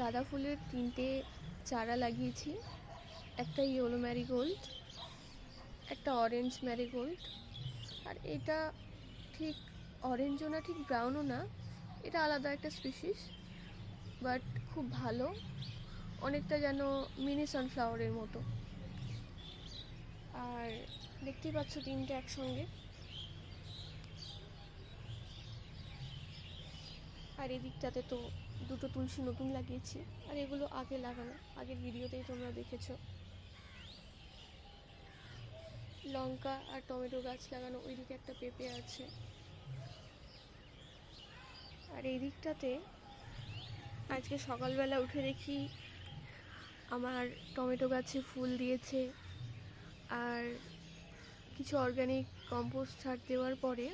গাঁদা ফুলের 3টে চারা লাগিয়েছি। একটা ইয়েলো ম্যারিগোল্ড, একটা অরেঞ্জ ম্যারিগোল্ড, আর এটা ঠিক অরেঞ্জও না ঠিক ব্রাউনও না, এটা আলাদা একটা স্পিসিস, বাট খুব ভালো, অনেকটা যেন মিনি সানফ্লাওয়ারের মতো। আর দেখতেই পাচ্ছ 3টে একসঙ্গে। আর এদিকটাতে তো 2টো তুলসী নতুন লাগিয়েছি, আর এগুলো আগে লাগানো, আগের ভিডিওতেই তোমরা দেখেছো। লঙ্কা আর টমেটো গাছ লাগানো, ওইদিকে একটা পেঁপে আছে। আর এই দিকটাতে আজকে সকালবেলা উঠে দেখি আমার টমেটো গাছে ফুল দিয়েছে, আর কিছু অর্গানিক কম্পোস্ট সার দেওয়ার পরে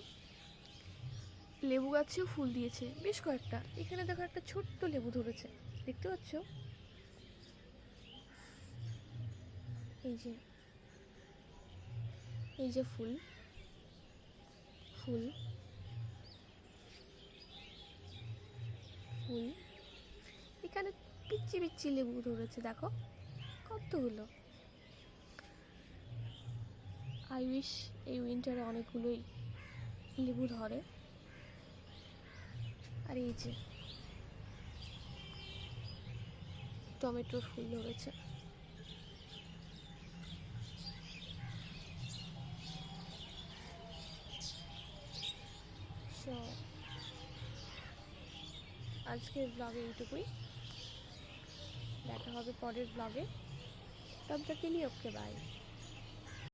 লেবু গাছেও ফুল দিয়েছে বেশ কয়েকটা। এখানে দেখো একটা ছোট্ট লেবু ধরেছে, দেখতে পাচ্ছ? এই যে এই যে ফুল ফুল ফুল এখানে পিচ্ছি পিচ্ছি লেবু ধরেছে, দেখো কতগুলো। আই উইশ এই উইন্টারে অনেকগুলোই লেবু ধরে। আর এই যে টমেটোর ফুল ধরেছে। সো আজকের ব্লগে এইটুকুই, দেখা হবে পরের ব্লগে। তবে থেকে নিয়ে ওকে বাই।